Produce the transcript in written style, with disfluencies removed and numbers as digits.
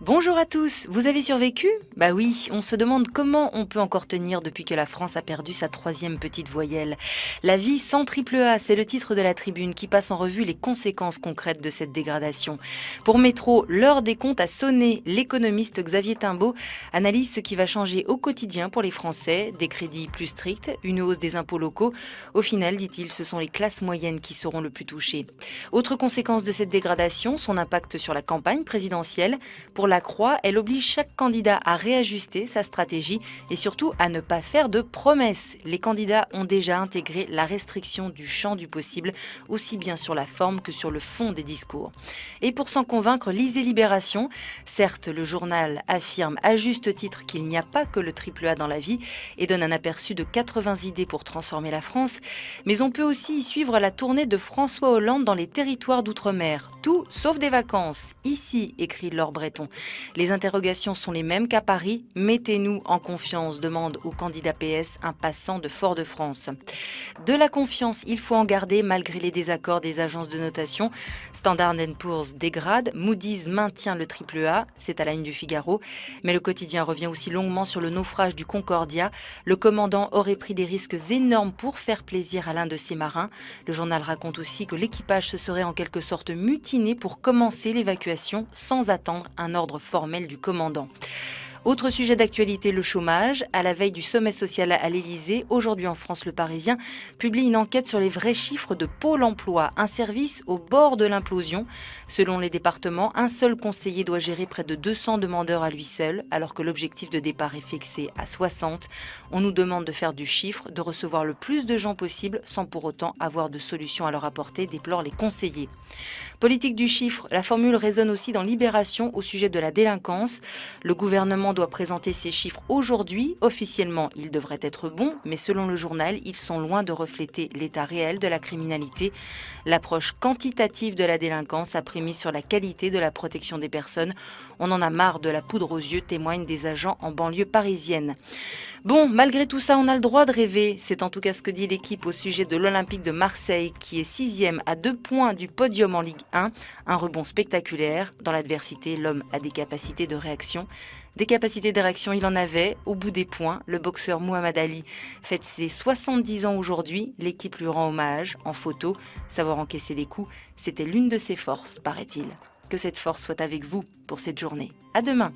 Bonjour à tous, vous avez survécu? Bah oui, on se demande comment on peut encore tenir depuis que la France a perdu sa troisième petite voyelle. La vie sans triple A, c'est le titre de la tribune qui passe en revue les conséquences concrètes de cette dégradation. Pour Métro, l'heure des comptes a sonné. L'économiste Xavier Timbaud analyse ce qui va changer au quotidien pour les Français, des crédits plus stricts, une hausse des impôts locaux. Au final, dit-il, ce sont les classes moyennes qui seront le plus touchées. Autre conséquence de cette dégradation, son impact sur la campagne présidentielle. Pour la Croix, elle oblige chaque candidat à réajuster sa stratégie et surtout à ne pas faire de promesses. Les candidats ont déjà intégré la restriction du champ du possible, aussi bien sur la forme que sur le fond des discours. Et pour s'en convaincre, lisez Libération. Certes, le journal affirme à juste titre qu'il n'y a pas que le triple A dans la vie et donne un aperçu de 80 idées pour transformer la France, mais on peut aussi y suivre la tournée de François Hollande dans les territoires d'outre-mer. Tout sauf des vacances. Ici, écrit Laure Breton. Les interrogations sont les mêmes qu'à Paris. Mettez-nous en confiance, demande au candidat PS un passant de Fort-de-France. De la confiance, il faut en garder malgré les désaccords des agences de notation. Standard & Poor's dégrade, Moody's maintient le triple A, c'est à la une du Figaro. Mais le quotidien revient aussi longuement sur le naufrage du Concordia. Le commandant aurait pris des risques énormes pour faire plaisir à l'un de ses marins. Le journal raconte aussi que l'équipage se serait en quelque sorte mutiné pour commencer l'évacuation sans attendre un ordre formel du commandant. Autre sujet d'actualité, le chômage. À la veille du sommet social à l'Élysée, aujourd'hui en France, Le Parisien publie une enquête sur les vrais chiffres de Pôle emploi, un service au bord de l'implosion. Selon les départements, un seul conseiller doit gérer près de 200 demandeurs à lui seul, alors que l'objectif de départ est fixé à 60. On nous demande de faire du chiffre, de recevoir le plus de gens possible, sans pour autant avoir de solution à leur apporter, déplorent les conseillers. Politique du chiffre, la formule résonne aussi dans Libération au sujet de la délinquance. Le gouvernement doit présenter ces chiffres aujourd'hui. Officiellement, ils devraient être bons, mais selon le journal, ils sont loin de refléter l'état réel de la criminalité. L'approche quantitative de la délinquance a prémis sur la qualité de la protection des personnes. On en a marre de la poudre aux yeux, témoignent des agents en banlieue parisienne. Bon, malgré tout ça, on a le droit de rêver. C'est en tout cas ce que dit l'équipe au sujet de l'Olympique de Marseille, qui est 6e à 2 points du podium en Ligue 1. Un rebond spectaculaire. Dans l'adversité, l'homme a des capacités de réaction. Des capacités de réaction, il en avait. Au bout des points, le boxeur Muhammad Ali fête ses 70 ans aujourd'hui. L'équipe lui rend hommage en photo. Savoir encaisser les coups, c'était l'une de ses forces, paraît-il. Que cette force soit avec vous pour cette journée. À demain.